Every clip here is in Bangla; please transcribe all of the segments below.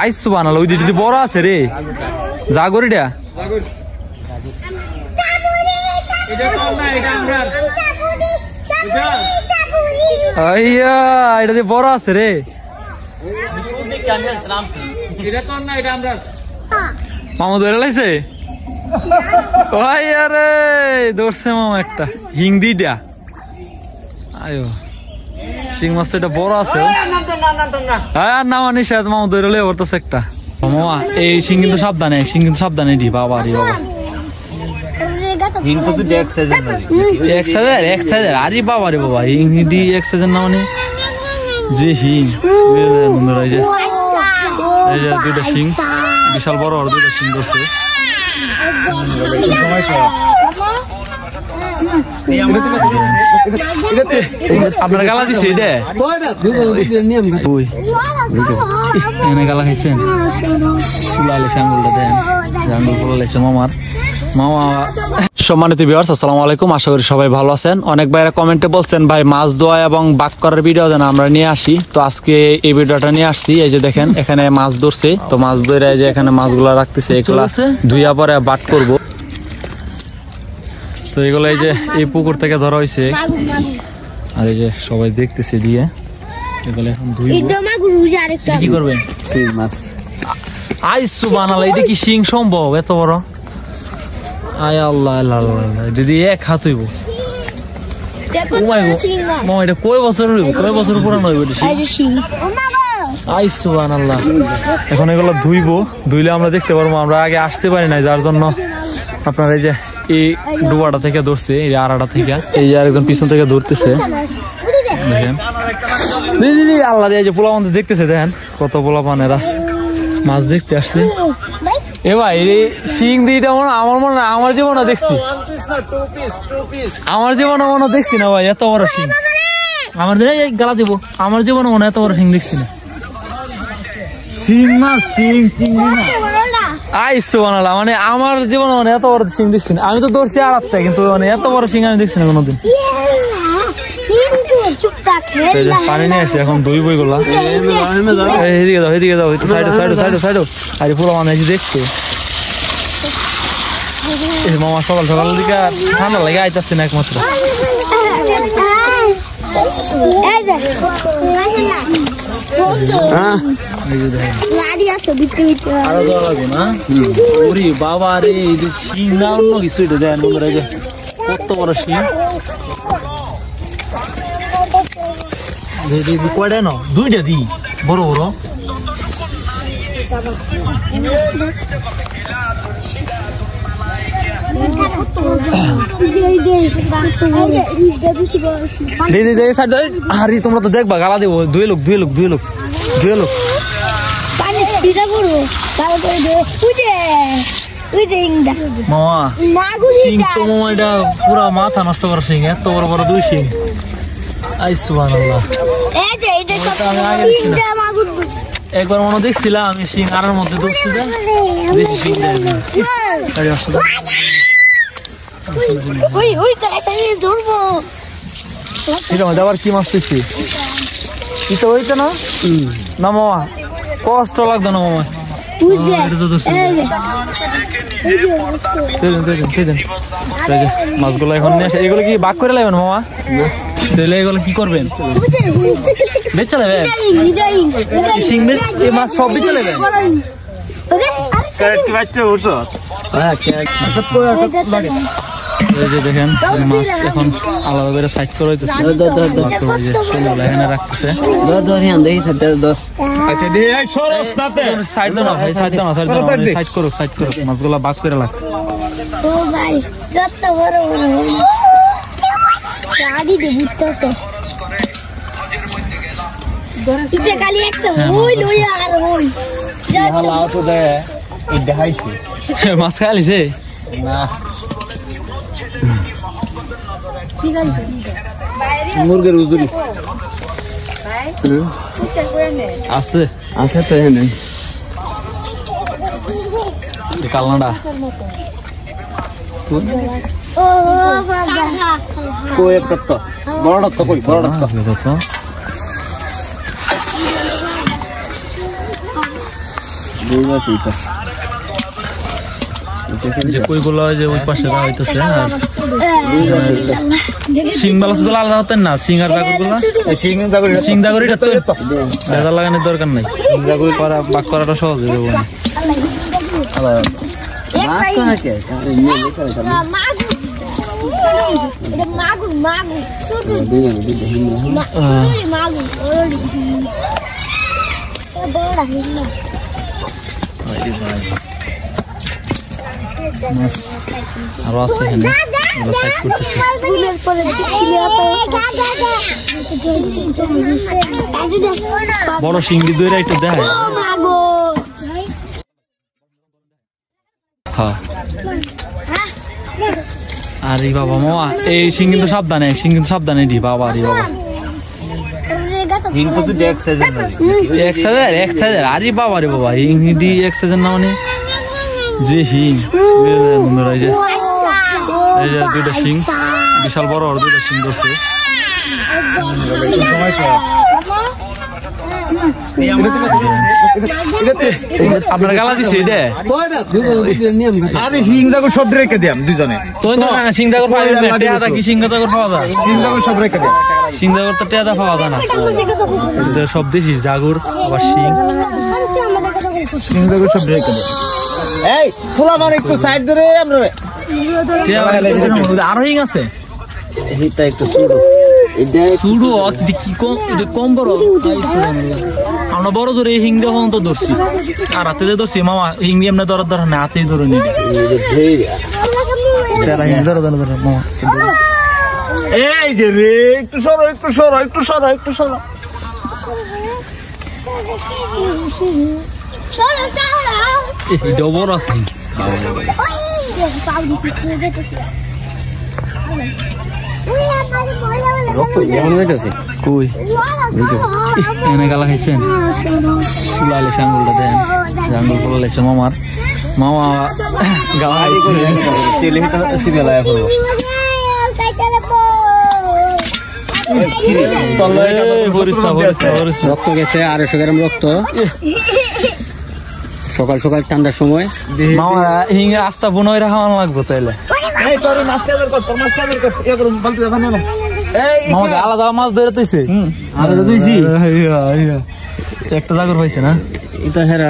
আইসু বানালো ওই দিদি বড় আছে রে জাগরিটা এটা দিয়ে বড় আছে রে মামা ধরে লাইছে আরে ধরছে মামা একটা হিংদিটা আয়ো শিং মাছ তো এটা বড় আছে আর না মানে সাথে মামা ধরে লে বলতেছে একটা মামা এই শিং কিন্তু সাবধানে দি বাবা রে বাবা হিং তো এক সাইজের আরে বাবা রে বাবা হিং দি এক সাইজের না মানে যে হিং এই যে দুইটা শিং বিশাল বড় দুইটা শিং ধরছে আপনার গালা দিছে গালা খাইছেন আঙ্গুলটা দেন আঙ্গুল খোলা লাগছে মামার মামা। সম্মানিত ভিউয়ার্স আসসালামু আলাইকুম, আশা করি সবাই ভালো আছেন। অনেক ভাইরা কমেন্টে বলছেন ভাই মাছ ধোয়া এবং বাক করার ভিডিও যেন আমরা নিয়ে আসি, তো আজকে এই ভিডিওটা নিয়ে আসছি। এই যে দেখেন এখানে মাছ ধরছে, তো মাছ ধরে যে এখানে মাছগুলা রাখতেছে, এগুলা ধুইয়া পরে বাট করব। তো এগুলো এই যে এই পুকুর থেকে ধরা হয়েছে, আর এই যে সবাই দেখতেছে দিয়ে এগুলো এখন কি করবেন আইসু বানালে এটা কি শিং সম্ভব এত বড়? আয় আল্লাহ আল্লাহ আল্লাহ, যদি এক হাত হইব এটা কয় বছর পুরানো হইব আইসু বানাল্লাহ। এখন এগুলো ধুইলে আমরা দেখতে পারবো। আমরা আগে আসতে পারি না, যার জন্য আপনার এই যে এই ডুবাটা থেকে ধরছে, এই আড়াটা থেকে এই যে আরেকজন পিছন থেকে ধরতেছে দেখেন। আল্লাহ এই যে পোলা মধ্যে দেখতেছে, দেখেন কত পোলা পানেরা মাছ দেখতে আসছে। এ ভাই শিং দিটা আমার মনে হয় আমার জীবনে দেখছি না ভাই এত বড় শিং। আমার গালা দিব, আমার জীবনে মনে হয় এত বড় শিং দেখছি না। শিং না শিং আইসো বানালা মানে আমার জীবনে মানে এত বড় শিং দেখছি না। আমি তো ধরছি আড়াতে, কিন্তু মানে এত বড় শিং আমি দেখছি না কোনোদিন। পানি নিয়ে আসছে, এখন দুই বই গুলা এদিকে যাও একটু সাইডো আরে পুরো মানে দেখছে মামা সকাল দিকে ঠান্ডা লাগে আইতাছে না একমাত্র। আরো দেওয়া লাগবে না বাবা রে, শিং না অন্য কিছু এটা দেন বন্ধুরা, এই যে কত বড় শিং। কয়টা না দুইটা দি বড় বড় হারি তোমরা তো দেখবা গালা দেবো। দুই লোক মামা শিং তো মামা এটা পুরা মাথা নষ্ট করা শিং, এত বড় বড় দুই শিং। একবার মনে দেখছিলাম আমি শিং আড়ার মধ্যে ধরছি, আবার কি মাছ পেয়েছি এটা হইতো না না মামা, কষ্ট লাগতো না মামা। মাছগুলো এখন নিয়ে আসে, এগুলো কি বাক করে লাগবেন মামা? তাহলে এগুলো কি করবেন? বেচে নেবেন শিং মাছ সব বেচে নেবেন? এই যে দেখেন মাছ এখন আলাদা করে সাইড করে এখানে রাখতেছে। মাছগুলা বাক করে লাগছে। মাছ খাইছে না মুরগের উজুরি আছে আছে তো এখানে কালনাডা বড় যে কইগুলো যে ওই পাশে দেওয়া হইতেছে আর শিং বালাসগুলো আলাদা হতেন না শিং আর জাগরগুলো শিং জাগরিটা তো ভেজাল লাগানোর দরকার নাই শিং জাগরি করা বাক করাটা সহজ হয়ে যাবে আরো আছে এখানে সাইড করতেছে বড় শিঙ্গি দইরা একটু দেখায় আরে বাবা মামা এই শিং কিন্তু সাবধানে ডি বাবা রে বাবা আরে বাবা রে বাবা হিংদি এক সাইজের না মানে যে হিং বন্ধুরা এই যে দুইটা শিং বিশাল বড় দুইটা শিং ধরছে আপনার গালা দিছে এটা শিং জাগর সব রেখে দিয়াম দুজনে শিং জাগর পাওয়া যায় টেয়াদা কি শিং জাগর পাওয়া যায় শিং জাগর সব রেখে দিয়াম শিং জাগর তো টেয়াদা পাওয়া যায় না সব দেশি জাগর আবার শিং জাগর সব রেখে দিয়াম এই ফুলা মানে একটু সাইড ধরে আমরা আরো হিং আছে এটা একটু চুড়ো কি কম বড় আমরা বড় ধরে হিং দিয়ে তো ধরছি আর হাতে দিয়ে ধরছি মামা হিং দিয়ে এমনি ধরার ধর না হাতেই ধরে নি মামা এই যে রে একটু সরো এটাও বড় আছে কই এনে গালা খাইছেন ফুলালে আঙ্গুলটা দেন আঙ্গুল ফুলালেছে মামার মামা গালা রক্ত গেছে 250 গ্রাম রক্ত সকাল সকাল ঠান্ডার সময় মামা হিং আস্তা বুনই রাখা লাগবো তাইলে আলাদা মাছ ধরে তুইছে একটা জাগর পাইছে না এটা হেরা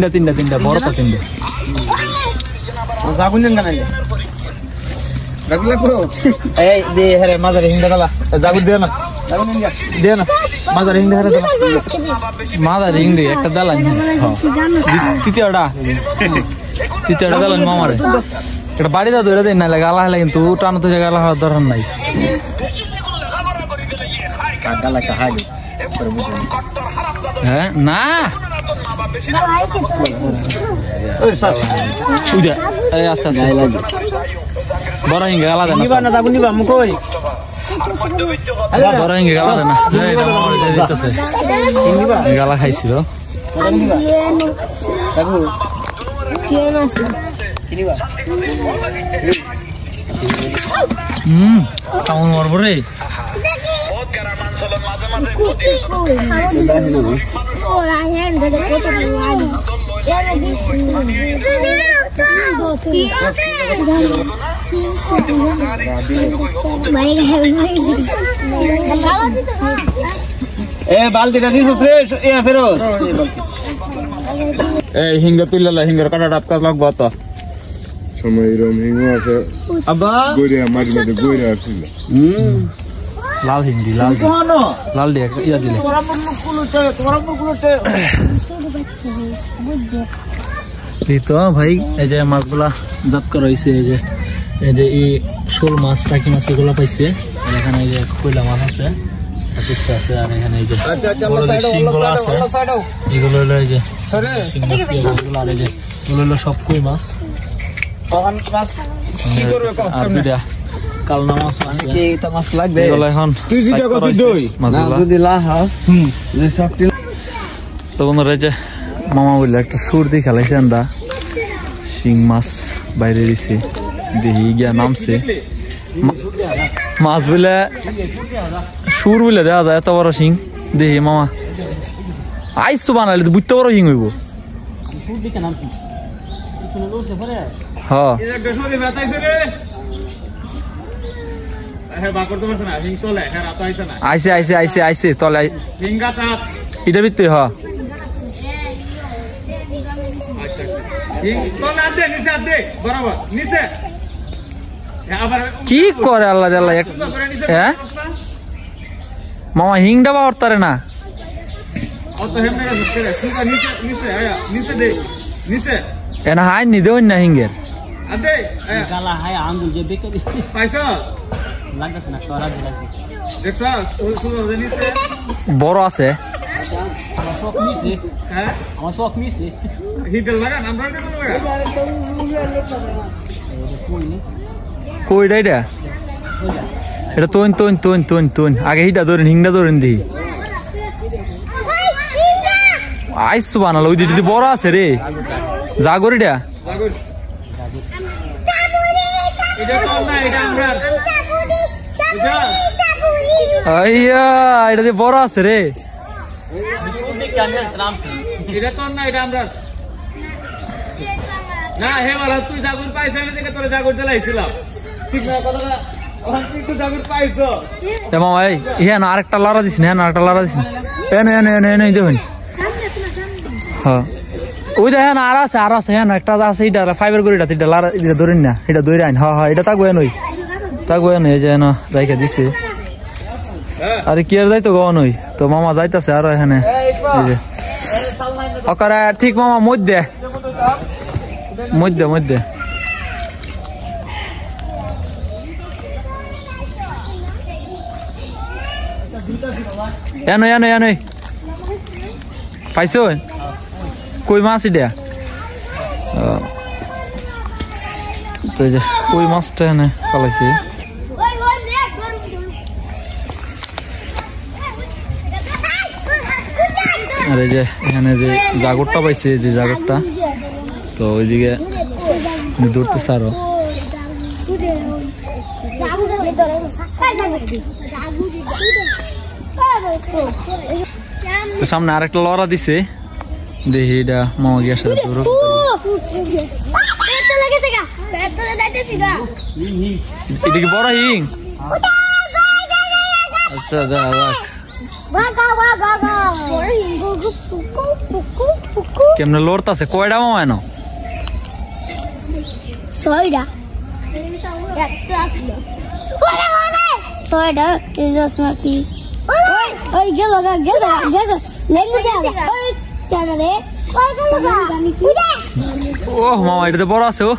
তিনটা বড় তো তিনটা মাজারে হিংদা গালা জাগুর দে না মাজারে হিংদা মাদার হিং দিয়ে একটা দালান তৃতীয়টা দালান মামারে এটা বাড়িটা ধরে দেয় না গালা হলে কিন্তু টানো তো গালা হওয়ার দরকার নাই হ্যাঁ না আচ্ছা বড় হিঙ্গে গালা দেন বড় হিঙ্গে গালা দেন গালা খাইছিল কেমন মরবো রে বালতিটা দিছিস রে ফেরত এই হিঙ্গা তুললা হিঙ্গার কাটাটা আপকা লাগবো তো সময় এরকম হিঙ্গ আছে আব্বা গড়িয়া মাঝে মাঝে গড়িয়া আসছিল লাল হিন্দি লাল দিয়ে ইয়া দিলে এই তো ভাই এই যে মাছগুলা জাত করা হয়েছে এই যে এই শোল মাছ টাকি মাছ এগুলো পাইছে আর এখানে এই যে কয়লা মাছ আছে আছে আর এখানে এই যে শিংগুলো আছে এগুলো হলো এই যে আর এই যে হলো সব কই মাছ তখন মাছ কি করবে আর দুইটা কালনা মাছ আছে কি এটা মাছ লাগবে এগুলো এখন তুই যেটা কইছিস দই মাছগুলো যদি লাহাস যে সবটি তো বন্ধুরা যে মামা বললে একটা সুর দিয়ে খেলাইছে আন্দা শিং মাছ বাইরে দিছে দেখি গিয়া নামছে মাছ বলে সুর বলে দেখা যায় এত বড় শিং দেখি মামা আইসো বানাইলে তো বুঝতে বড় শিং হইব হ্যাঁ আইসে আইসে আইসে আইসে তলে এটা বিত্তে হ কি করে আল্লাহ আল্লাহ হ্যাঁ মামা হিংটা বা হরতারে না এনা হাই নি দেও না হিঙ্গের বড় আছে কইটা এটা এটা তোন তোন তোন তোন তোন আগে হিটা ধরেন হিংটা ধরেন দিই আইসু বানালো ওই দিদি বড় আছে রে জাগর এটা আইয়া এটা যে বড় আছে রে না হে বলা তুই জাগুর পাইছ না দেখে তোর জাগুর জ্বালাইছিলাম ঠিক না কথাটা ওখান তুই তো জাগুর পাইছো মামা এই হ্যাঁ আরেকটা লারা দিস না হ্যাঁ আরেকটা লারা দিস না এনে এনে এনে এনে দেখুন হ্যাঁ ওই দেখেন আর আছে হ্যাঁ একটা আছে এটা ফাইবার করে এটা লারা এটা ধরেন না এটা ধরে আইন হ্যাঁ হ্যাঁ এটা তাকবো নই তাকবো নই যে না রাইখা দিছে আরে কি আর যাইতো গন ওই তো মামা যাইতাছে আর এখানে এই যে ওকারা ঠিক মামা মধ্যে মধ্যে মধ্যে এনো এনো এনো পাইছো কই মাছ এটা তো যে কই মাছটা এনে পালাইছে আর এই যে এখানে যে জাগরটা পাইছে যে জাগরটা তো ওইদিকে দৌড়তেছে আরো সামনে আরেকটা লড়া দিছে দেখি এটা মামা গিয়ে সাথে এটা কি বড় হিং আচ্ছা দেখা কেমনে লড়তাছে কয়টা মামা এনো ছয়টা ওই গেল গেল গেল ও মামা এটা তো বড় আছে ও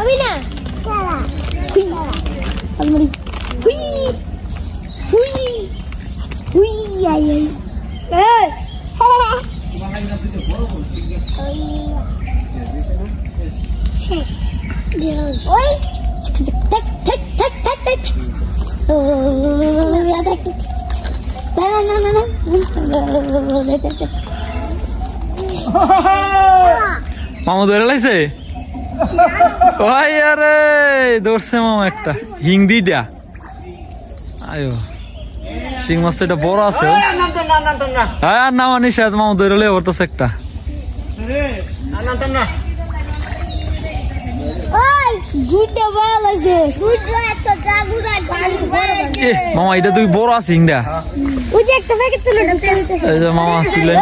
আমি না হুই হুই হুই আই আই ওই tek tek tek tek tek মামা ধরে লাইছে ওই আরে ধরছে মামা একটা হিং দিটা আয়ো শিং মাছ এটা বড় আছে হ্যাঁ না মানে মামা ধরে লে ওরতো একটা মামা এটা তুই বড় আছে হিংটা মামা তুলে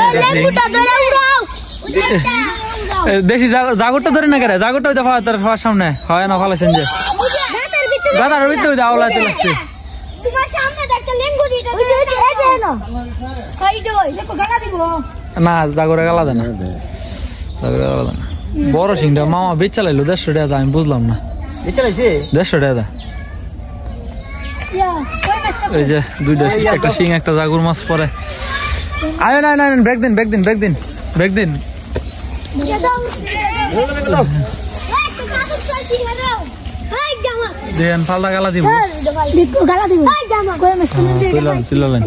দেখি জাগরটা ধরে না কেন জাগরটা ওই তার সামনে হয় না ফালাইছেন যে গাদার ভিতরে আওলাইতে লাগছে না জাগরে গালা দেয় না জাগরে গালা দেয় না বড় সিংটা মামা বেচ চালাইলো 150 টাকা আমি বুঝলাম না 150 টাকা এই যে দুইটা একটা শিং একটা জাগুর মাছ পরে আয় না না ব্রেক দিন ব্রেক দিন ব্রেক দিন ব্রেক দিন Ya dong. Hai jangan. দেন পাল্টা গালা দিব Di gala di. Hai jangan. Kau mesti nanti. তুলালেন